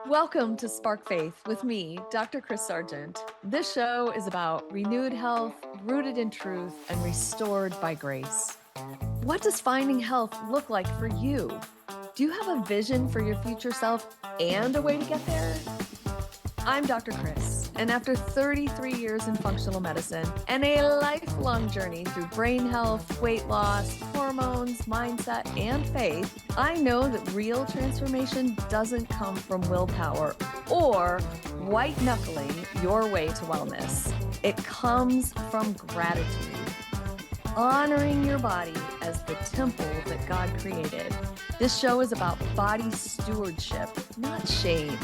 Welcome to Spark Faith with me, Dr. Kris Sargent. This show is about renewed health, rooted in truth, and restored by grace. What does finding health look like for you? Do you have a vision for your future self and a way to get there? I'm Dr. Kris, and after 33 years in functional medicine and a lifelong journey through brain health, weight loss, hormones, mindset, and faith, I know that real transformation doesn't come from willpower or white knuckling your way to wellness. It comes from gratitude, honoring your body as the temple that God created. This show is about body stewardship, not shame.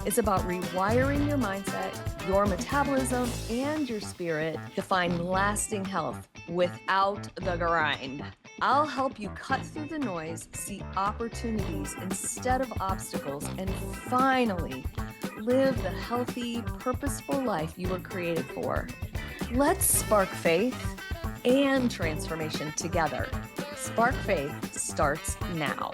It's about rewiring your mindset, your metabolism, and your spirit to find lasting health without the grind. I'll help you cut through the noise, see opportunities instead of obstacles, and finally live the healthy, purposeful life you were created for. Let's spark faith and transformation together. Spark Faith starts now.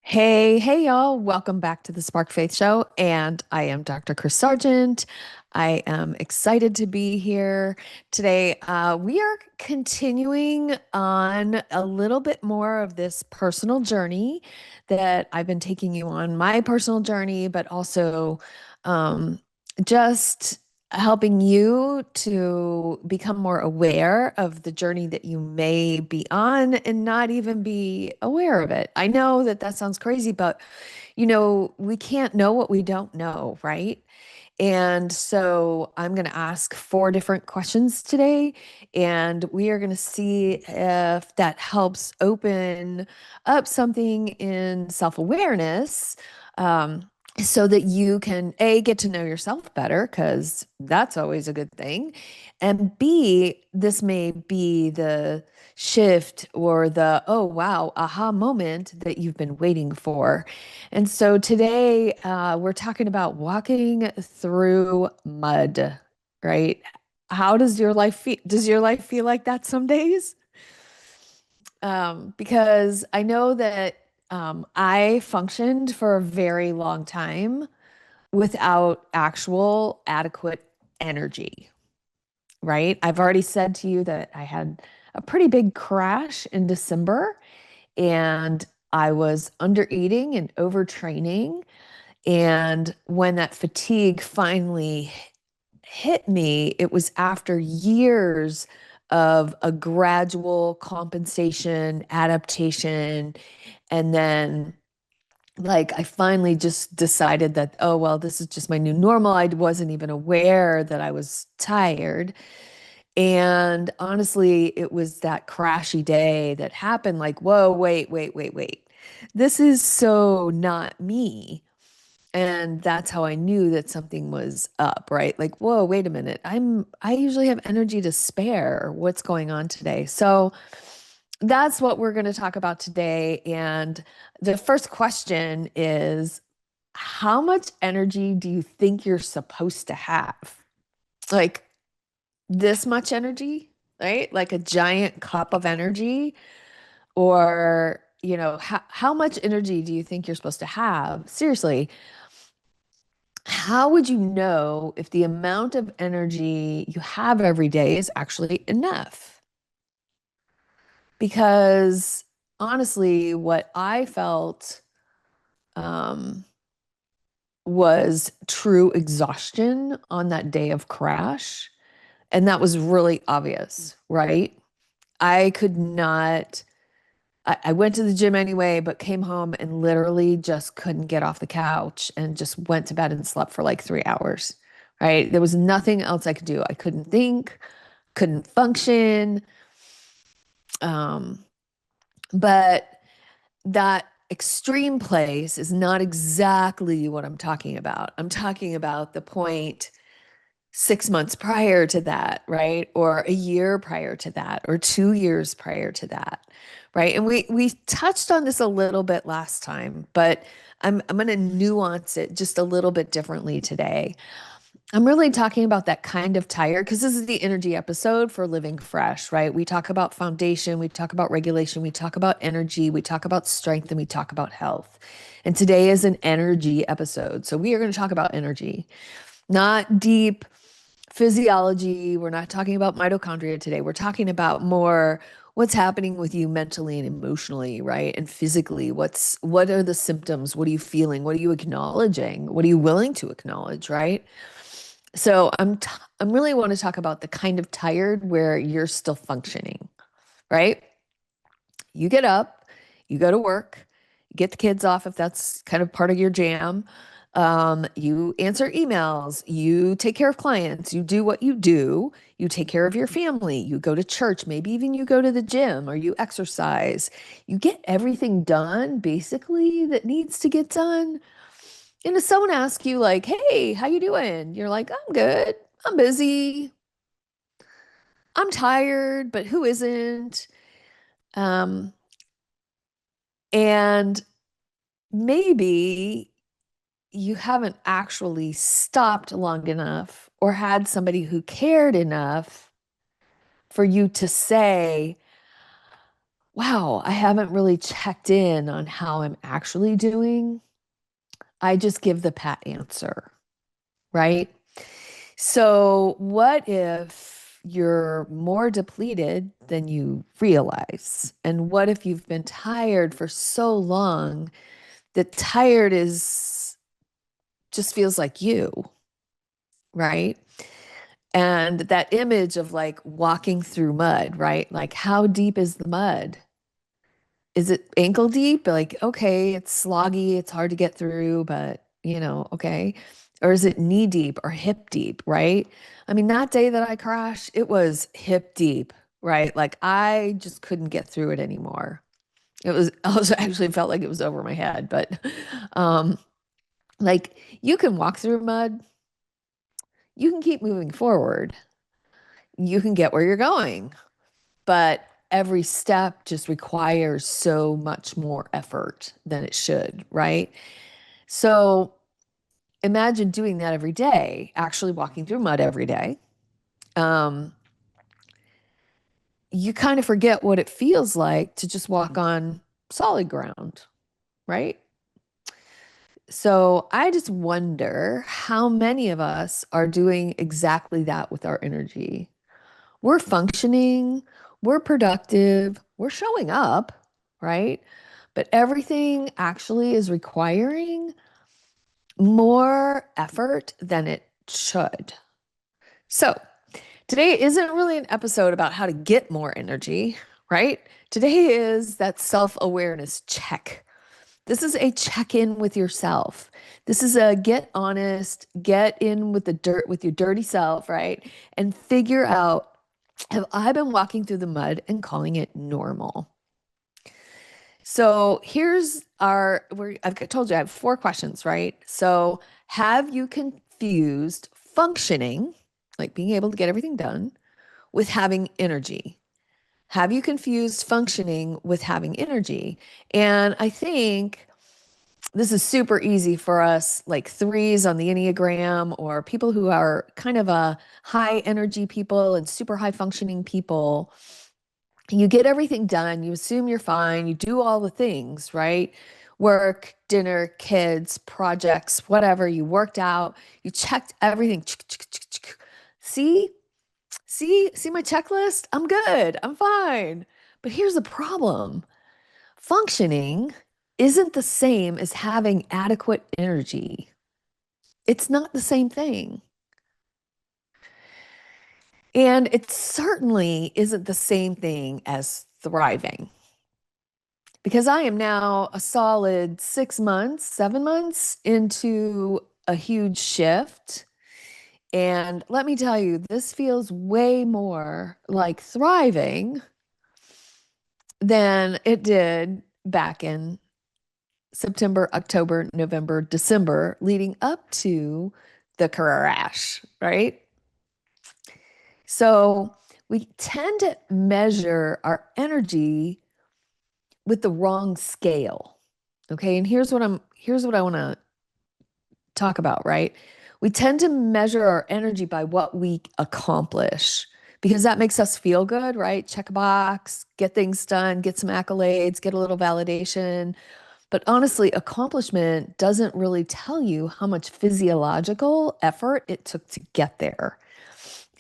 Hey, y'all. Welcome back to the Spark Faith Show. And I am Dr. Kris Sargent. I am excited to be here today. We are continuing on a little bit more of this personal journey that I've been taking you on, my personal journey, but also just helping you to become more aware of the journey that you may be on and not even be aware of it. I know that that sounds crazy, but we can't know what we don't know, right? And so I'm going to ask 4 different questions today, and we are going to see if that helps open up something in self-awareness, so that you can A, get to know yourself better, because that's always a good thing. And B, this may be the shift or the, oh, wow, aha moment that you've been waiting for. And so today we're talking about walking through mud, right? How does your life feel? Does your life feel like that some days? Because I know that I functioned for a very long time without actual adequate energy, right? I've already said to you that I had a pretty big crash in December, and I was under eating and overtraining. And when that fatigue finally hit me, it was after years of a gradual compensation, adaptation, and then I finally just decided that, oh, well, this is just my new normal. I wasn't even aware that I was tired. And honestly, it was that crashy day that happened like, whoa, wait. This is so not me. And that's how I knew that something was up, right? Like, whoa, wait a minute. I usually have energy to spare. What's going on today? So that's what we're going to talk about today. And the first question is, how much energy do you think you're supposed to have? Like this much energy, right? Like a giant cup of energy? Or, how much energy do you think you're supposed to have? Seriously, how would you know if the amount of energy you have every day is actually enough? Because honestly, what I felt um, was true exhaustion on that day of crash. And that was really obvious, right? I could not, I went to the gym anyway, but came home and literally just couldn't get off the couch and just went to bed and slept for like 3 hours, right? There was nothing else I could do. I couldn't think, couldn't function. But that extreme place is not exactly what I'm talking about. I'm talking about the point 6 months prior to that, right? Or a year prior to that, or 2 years prior to that, right? And we touched on this a little bit last time, but I'm going to nuance it just a little bit differently today. I'm really talking about that kind of tired because this is the energy episode for Living Fresh, right? We talk about foundation, we talk about regulation, we talk about energy, we talk about strength, and we talk about health. And today is an energy episode. So we are going to talk about energy, not deep physiology. We're not talking about mitochondria today. We're talking about more what's happening with you mentally and emotionally, right? And physically. What are the symptoms? What are you feeling? What are you acknowledging? What are you willing to acknowledge, right? So I'm really want to talk about the kind of tired where you're still functioning, right? You get up, you go to work, you get the kids off if that's kind of part of your jam. You answer emails, you take care of clients, you do what you do, you take care of your family, you go to church, maybe even you go to the gym or you exercise. You get everything done basically that needs to get done. And if someone asks you like, "Hey, how you doing?" You're like, "I'm good. I'm busy. I'm tired, but who isn't?" Um, and maybe you haven't actually stopped long enough or had somebody who cared enough for you to say, "Wow, I haven't really checked in on how I'm actually doing." I just give the pat answer, right? So, what if you're more depleted than you realize? And what if you've been tired for so long that tired is just feels like you, right? And that image of like walking through mud, right? Like, how deep is the mud? Is it ankle deep? Like, okay, it's sloggy, it's hard to get through, but okay. Or is it knee deep or hip deep, right? I mean, that day that I crashed, it was hip deep, right? Like I just couldn't get through it anymore. It was also actually felt like it was over my head, but um like you can walk through mud, you can keep moving forward, you can get where you're going, but every step just requires so much more effort than it should, right? So imagine doing that every day, actually walking through mud every day. Um, you kind of forget what it feels like to just walk on solid ground, right? So I just wonder how many of us are doing exactly that with our energy. We're functioning, we're productive, we're showing up, right? But everything actually is requiring more effort than it should. So, today isn't really an episode about how to get more energy, right? Today is that self awareness check. This is a check in with yourself. This is a get honest, get in with the dirt with your dirty self, right? And figure out, have I been walking through the mud and calling it normal? So here's I've told you I have 4 questions, right? So have you confused functioning, like being able to get everything done, with having energy? Have you confused functioning with having energy? And I think this is super easy for us, like threes on the Enneagram, or people who are kind of a high energy people and super high functioning people. You get everything done, you assume you're fine, you do all the things, right? Work, dinner, kids, projects, whatever, you worked out, you checked everything. See, see my checklist? I'm good, I'm fine. But here's the problem. Functioning isn't the same as having adequate energy. It's not the same thing. And it certainly isn't the same thing as thriving. Because I am now a solid 6 months, 7 months into a huge shift. And let me tell you, this feels way more like thriving than it did back in September, October, November, December, leading up to the crash, right? So we tend to measure our energy with the wrong scale. Okay. And here's what I want to talk about, right? We tend to measure our energy by what we accomplish because that makes us feel good, right? Check a box, get things done, get some accolades, get a little validation. But honestly, accomplishment doesn't really tell you how much physiological effort it took to get there.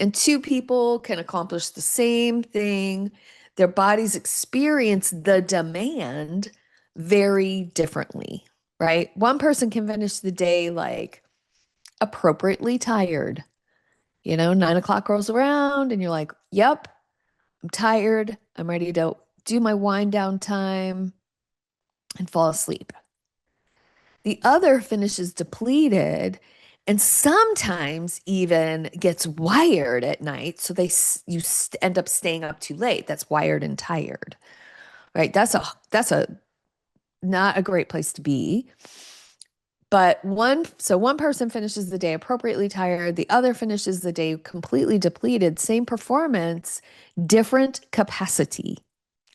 And two people can accomplish the same thing. Their bodies experience the demand very differently, right? One person can finish the day like appropriately tired. 9 o'clock rolls around and you're like, yep, I'm tired. I'm ready to do my wind down time and fall asleep. The other finishes depleted and sometimes even gets wired at night. So you end up staying up too late. That's wired and tired, right? That's a not a great place to be. But one person finishes the day appropriately tired, the other finishes the day completely depleted, same performance, different capacity,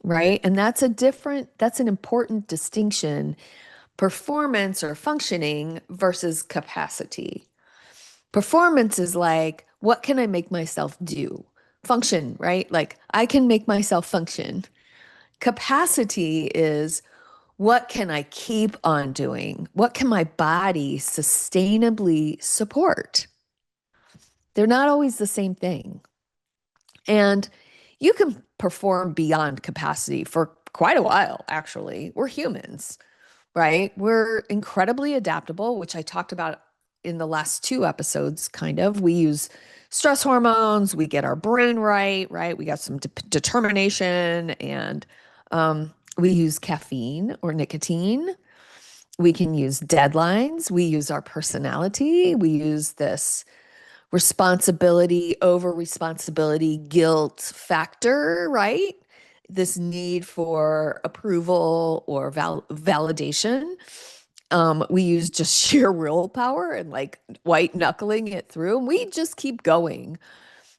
right? And that's an important distinction, performance or functioning versus capacity. Performance is like, what can I make myself do? Function, right? Like I can make myself function. Capacity is, what can I keep on doing? What can my body sustainably support? They're not always the same thing. And you can perform beyond capacity for quite a while, actually. We're humans, right? We're incredibly adaptable, which I talked about in the last two episodes, kind of. We use stress hormones, we get our brain right, right? We got some determination, and we use caffeine or nicotine. We can use deadlines. We use our personality. We use this responsibility, over responsibility, guilt factor, right? This need for approval or validation. We use just sheer willpower and like white knuckling it through. And we just keep going.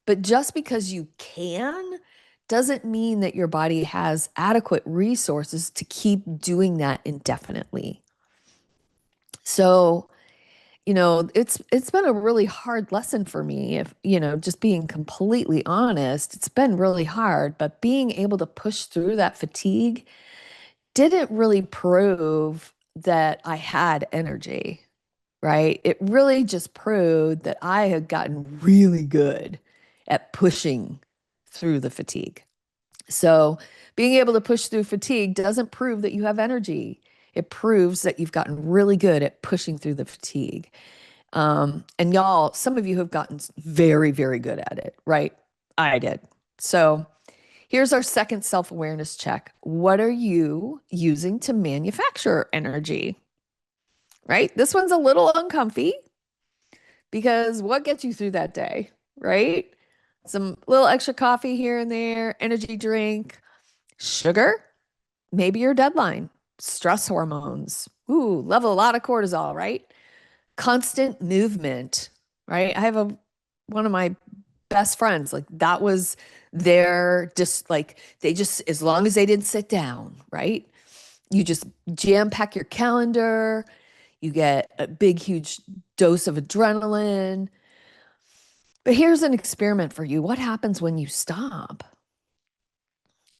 But just because you can doesn't mean that your body has adequate resources to keep doing that indefinitely. So, it's been a really hard lesson for me. If, just being completely honest, it's been really hard, but being able to push through that fatigue didn't really prove that I had energy, right? It really just proved that I had gotten really good at pushing through the fatigue. So, being able to push through fatigue doesn't prove that you have energy. It proves that you've gotten really good at pushing through the fatigue. And y'all, some of you have gotten very, very good at it, right? I did. So here's our second self-awareness check. What are you using to manufacture energy? Right? This one's a little uncomfy because what gets you through that day, right? Some little extra coffee here and there, energy drink, sugar, maybe your deadline, stress hormones. Ooh, level a lot of cortisol, right? Constant movement, right? I have one of my best friends, like that was their just like they just as long as they didn't sit down, right? You just jam pack your calendar, you get a big huge dose of adrenaline. But here's an experiment for you. What happens when you stop?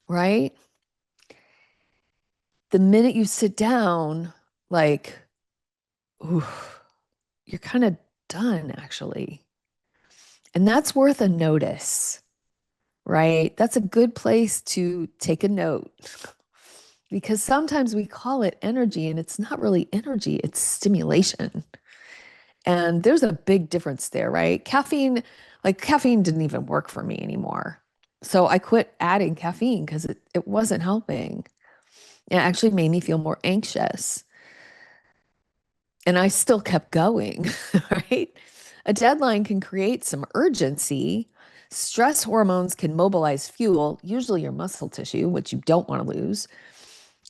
Right? The minute you sit down, like, ooh, you're kind of done actually. And that's worth a notice, right? That's a good place to take a note because sometimes we call it energy and it's not really energy, it's stimulation. And there's a big difference there, right? Caffeine didn't even work for me anymore. So I quit adding caffeine because it wasn't helping. It actually made me feel more anxious. And I still kept going, right? A deadline can create some urgency. Stress hormones can mobilize fuel, usually your muscle tissue, which you don't want to lose.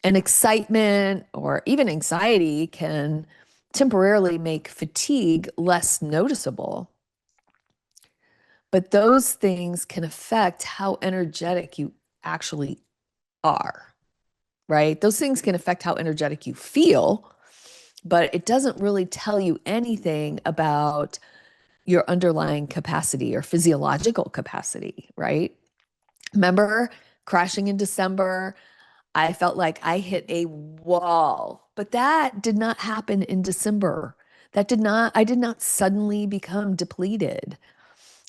And excitement or even anxiety can temporarily make fatigue less noticeable. But those things can affect how energetic you actually are, right? Those things can affect how energetic you feel, but it doesn't really tell you anything about your underlying capacity or physiological capacity, right? Remember crashing in December? I felt like I hit a wall, but that did not happen in December. I did not suddenly become depleted.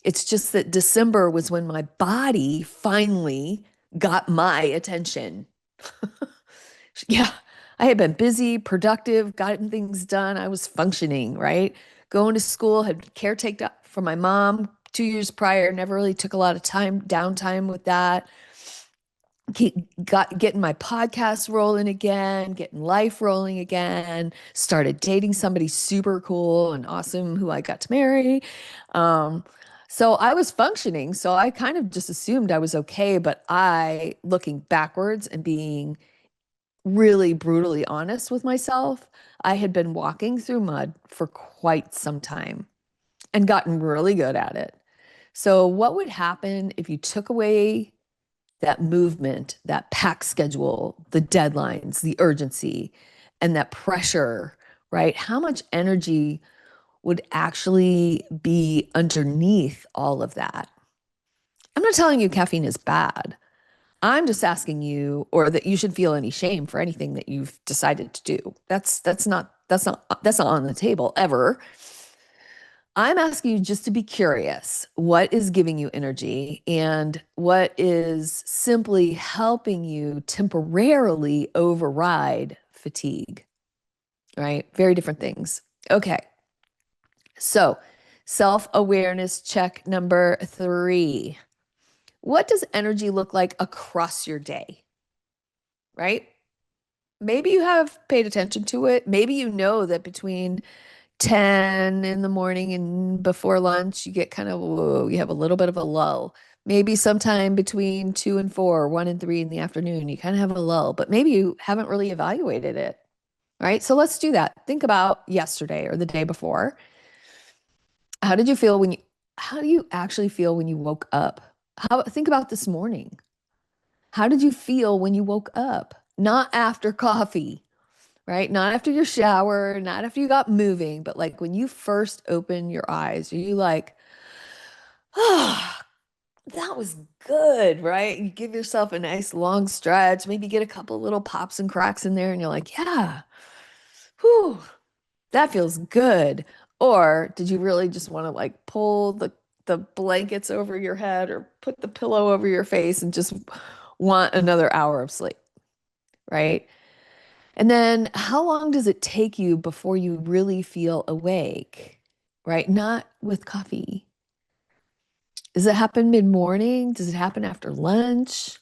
It's just that December was when my body finally got my attention. Yeah, I had been busy, productive, gotten things done. I was functioning, right? Going to school, had caretaken for my mom 2 years prior, never really took a lot of downtime with that. Getting my podcast rolling again, getting life rolling again, started dating somebody super cool and awesome who I got to marry. Um, so I was functioning. So I kind of just assumed I was okay. But looking backwards and being really brutally honest with myself, I had been walking through mud for quite some time and gotten really good at it. So, what would happen if you took away that movement, that pack schedule, the deadlines, the urgency, and that pressure, right? How much energy would actually be underneath all of that? I'm not telling you caffeine is bad. I'm just asking you, or that you should feel any shame for anything that you've decided to do. That's not on the table ever. I'm asking you just to be curious. What is giving you energy and what is simply helping you temporarily override fatigue, right? Very different things. Okay. So, self-awareness check number 3. What does energy look like across your day, right? Maybe you have paid attention to it. Maybe you know that between 10 in the morning and before lunch, you get kind of, whoa, you have a little bit of a lull. Maybe sometime between 2 and 4, 1 and 3 in the afternoon, you kind of have a lull, but maybe you haven't really evaluated it, right? So let's do that. Think about yesterday or the day before. How did you feel how do you actually feel when you woke up? Think about this morning. How did you feel when you woke up? Not after coffee, right? Not after your shower, not after you got moving, but like when you first open your eyes, are you like, oh, that was good, right? You give yourself a nice long stretch, maybe get a couple little pops and cracks in there, and you're like, yeah, whew, that feels good. Or did you really just want to like pull the blankets over your head or put the pillow over your face and just want another hour of sleep, right? And then how long does it take you before you really feel awake, right? Not with coffee. Does it happen mid-morning? Does it happen after lunch?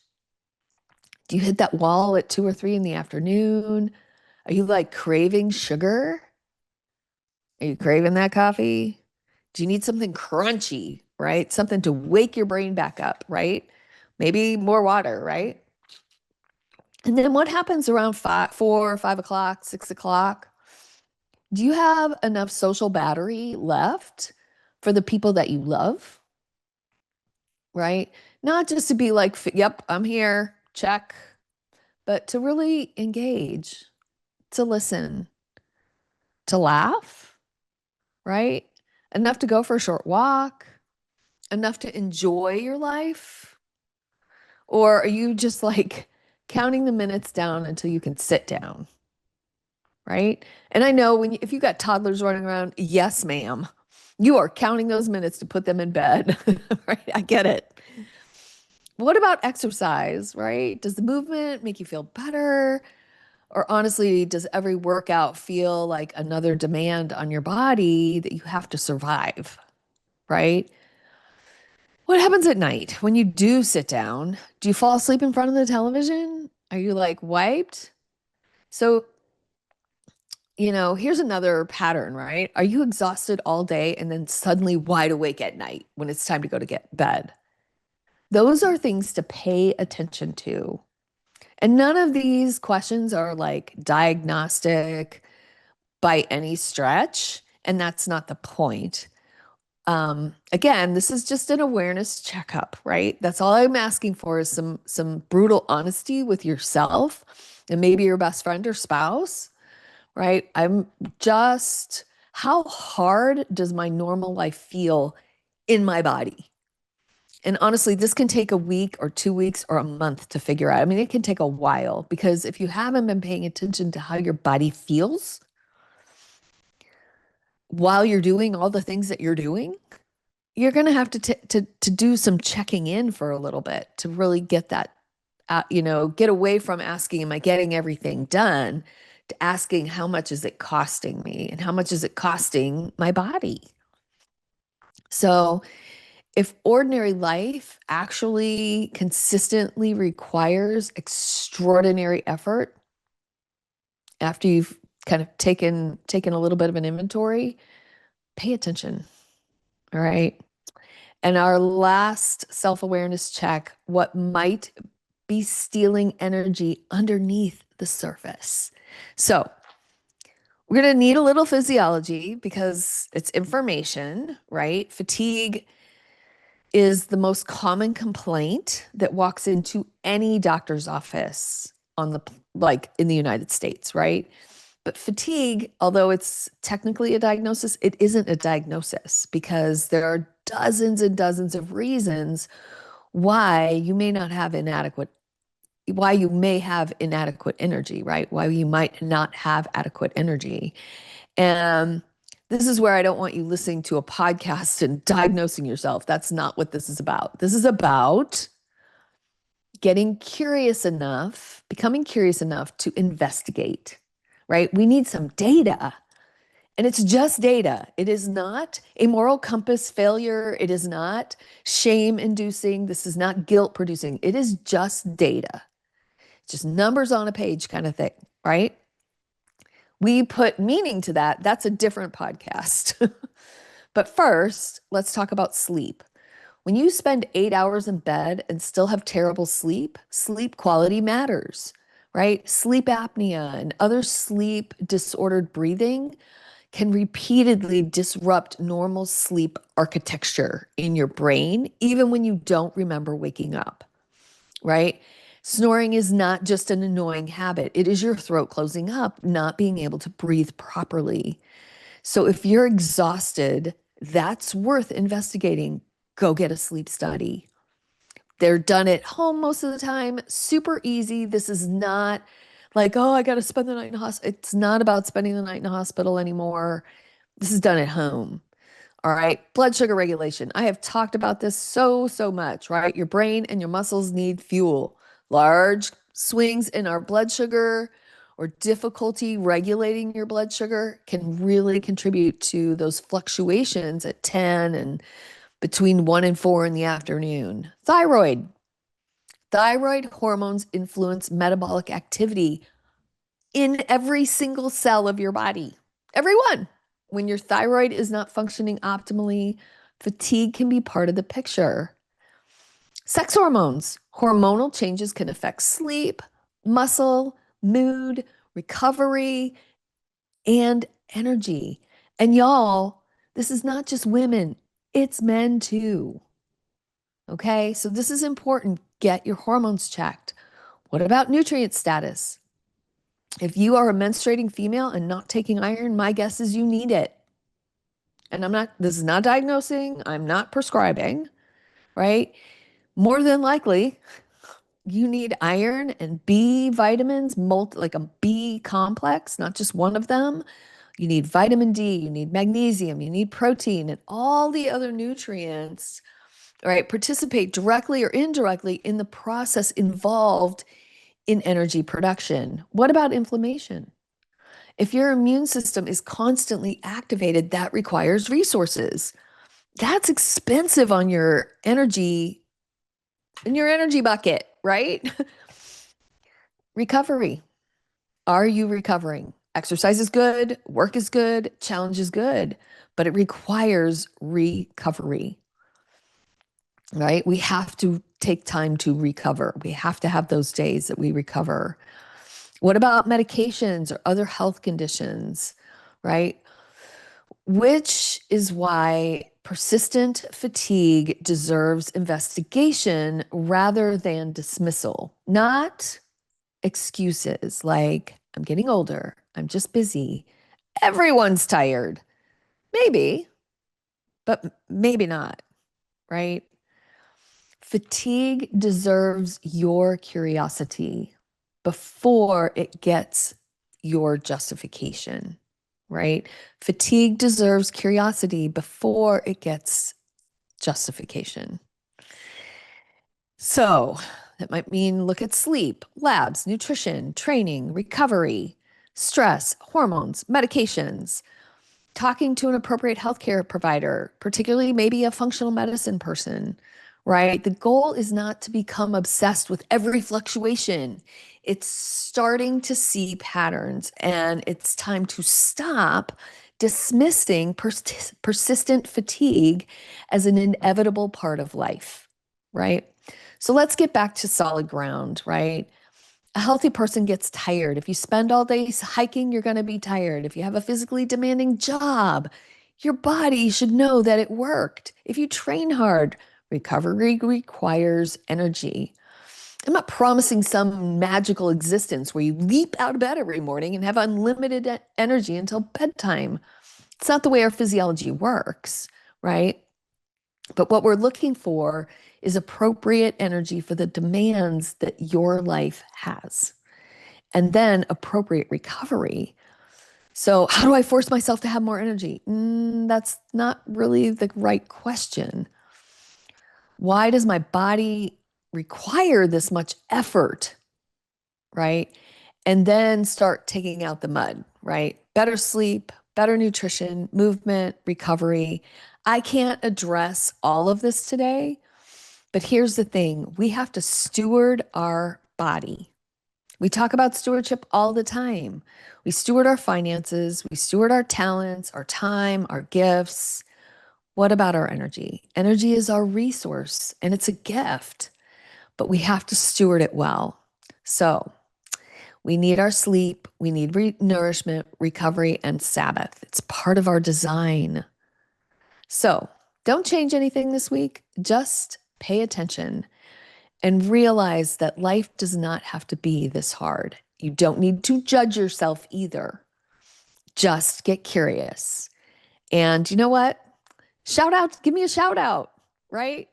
Do you hit that wall at 2 or 3 in the afternoon? Are you like craving sugar? Are you craving that coffee? Do you need something crunchy, right? Something to wake your brain back up, right? Maybe more water, right? And then what happens around 5 o'clock, 6 o'clock? Do you have enough social battery left for the people that you love? Right? Not just to be like, yep, I'm here, check, but to really engage, to listen, to laugh, right? Enough to go for a short walk, enough to enjoy your life? Or are you just like counting the minutes down until you can sit down? Right? And I know if you got toddlers running around, yes, ma'am, you are counting those minutes to put them in bed, right? I get it. What about exercise, right? Does the movement make you feel better? Or honestly, does every workout feel like another demand on your body that you have to survive, right? What happens at night when you do sit down? Do you fall asleep in front of the television? Are you like wiped? So here's another pattern, right? Are you exhausted all day and then suddenly wide awake at night when it's time to go to get bed? Those are things to pay attention to. And none of these questions are like diagnostic by any stretch. And that's not the point. Again, this is just an awareness checkup, right? That's all I'm asking for is some brutal honesty with yourself and maybe your best friend or spouse, right? I'm just, how hard does my normal life feel in my body? And honestly, this can take a week or 2 weeks or a month to figure out. I mean, it can take a while because if you haven't been paying attention to how your body feels while you're doing all the things that you're doing, you're going to have to do some checking in for a little bit to really get that, get away from asking, am I getting everything done, to asking, how much is it costing me and how much is it costing my body? So, if ordinary life actually consistently requires extraordinary effort after you've kind of taken a little bit of an inventory, pay attention. All right. And our last self-awareness check, what might be stealing energy underneath the surface. So we're going to need a little physiology because it's information, right? Fatigue is the most common complaint that walks into any doctor's office on the like in the United States, right? But fatigue, although it's technically a diagnosis, it isn't a diagnosis because there are dozens and dozens of reasons why you may not have inadequate, why you may have inadequate energy, right? Why you might not have adequate energy. And this is where I don't want you listening to a podcast and diagnosing yourself. That's not what this is about. This is about getting curious enough, becoming curious enough to investigate, right? We need some data. And it's just data. It is not a moral compass failure. It is not shame inducing. This is not guilt producing. It is just data. It's just numbers on a page kind of thing, right? We put meaning to that. That's a different podcast. But first, let's talk about sleep. When you spend 8 hours in bed and still have terrible sleep, sleep quality matters, right? Sleep apnea and other sleep disordered breathing can repeatedly disrupt normal sleep architecture in your brain, even when you don't remember waking up, right? Snoring is not just an annoying habit. It is your throat closing up, not being able to breathe properly. So if you're exhausted, that's worth investigating. Go get a sleep study. They're done at home most of the time, super easy. This is not like, oh, I got to spend the night in the hospital. It's not about spending the night in the hospital anymore. This is done at home. All right. Blood sugar regulation. I have talked about this so much, right? Your brain and your muscles need fuel. Large swings in our blood sugar or difficulty regulating your blood sugar can really contribute to those fluctuations at 10 and between 1 and 4 in the afternoon. Thyroid. Thyroid hormones influence metabolic activity in every single cell of your body. Everyone. When your thyroid is not functioning optimally, fatigue can be part of the picture. Sex hormones. Hormonal changes can affect sleep, muscle, mood, recovery, and energy. And y'all, this is not just women, it's men too. Okay, so this is important. Get your hormones checked. What about nutrient status? If you are a menstruating female and not taking iron, my guess is you need it. And this is not diagnosing, I'm not prescribing, right? More than likely, you need iron and B vitamins, like a B complex, not just one of them. You need vitamin D, you need magnesium, you need protein, and all the other nutrients, right? Participate directly or indirectly in the process involved in energy production. What about inflammation? If your immune system is constantly activated, that requires resources. That's expensive on your energy, in your energy bucket, right? Recovery. Are you recovering? Exercise is good, work is good, challenge is good, but it requires recovery, right? We have to take time to recover. We have to have those days that we recover. What about medications or other health conditions, right? Which is why persistent fatigue deserves investigation rather than dismissal, not excuses like, I'm getting older, I'm just busy. Everyone's tired. Maybe, but maybe not, right? Fatigue deserves your curiosity before it gets your justification, right? Fatigue deserves curiosity before it gets justification. So that might mean look at sleep, labs, nutrition, training, recovery, stress, hormones, medications, talking to an appropriate healthcare provider, particularly maybe a functional medicine person, right? The goal is not to become obsessed with every fluctuation. It's starting to see patterns, and it's time to stop dismissing persistent fatigue as an inevitable part of life, right? So let's get back to solid ground, right? A healthy person gets tired. If you spend all day hiking, you're going to be tired. If you have a physically demanding job, your body should know that it worked. If you train hard, recovery requires energy. I'm not promising some magical existence where you leap out of bed every morning and have unlimited energy until bedtime. It's not the way our physiology works, right? But what we're looking for is appropriate energy for the demands that your life has, and then appropriate recovery. So, how do I force myself to have more energy? That's not really the right question. Why does my body require this much effort, right? And then start taking out the mud, right? Better sleep, better nutrition, movement, recovery. I can't address all of this today, but here's the thing. We have to steward our body. We talk about stewardship all the time. We steward our finances, we steward our talents, our time, our gifts. What about our energy? Energy is our resource and it's a gift, but we have to steward it well. So we need our sleep, we need nourishment, recovery, and Sabbath. It's part of our design. So don't change anything this week, just pay attention and realize that life does not have to be this hard. You don't need to judge yourself either. Just get curious. And you know what? Shout out, give me a shout out, right?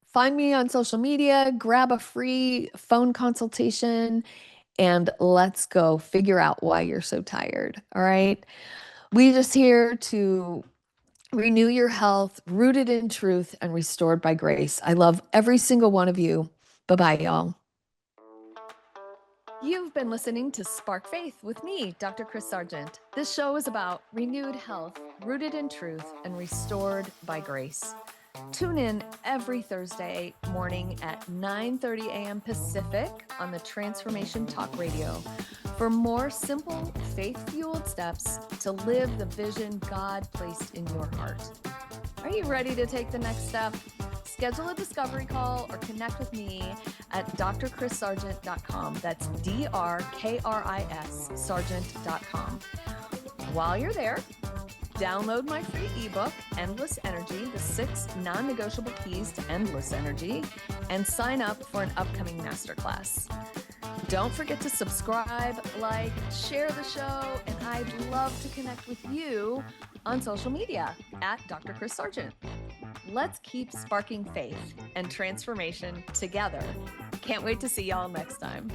Find me on social media, grab a free phone consultation, and let's go figure out why you're so tired. All right. We just here to renew your health, rooted in truth and restored by grace. I love every single one of you. Bye-bye, y'all. You've been listening to Spark Faith with me, Dr. Kris Sargent. This show is about renewed health, rooted in truth, and restored by grace. Tune in every Thursday morning at 9:30 a.m. Pacific on the Transformation Talk Radio for more simple, faith-fueled steps to live the vision God placed in your heart. Are you ready to take the next step? Schedule a discovery call or connect with me at drkrissargent.com. That's DRKRIS Sargent.com. While you're there, download my free ebook, Endless Energy, the 6 non-negotiable keys to endless energy, and sign up for an upcoming masterclass. Don't forget to subscribe, like, share the show, and I'd love to connect with you on social media at Dr. Kris Sargent. Let's keep sparking faith and transformation together. Can't wait to see y'all next time.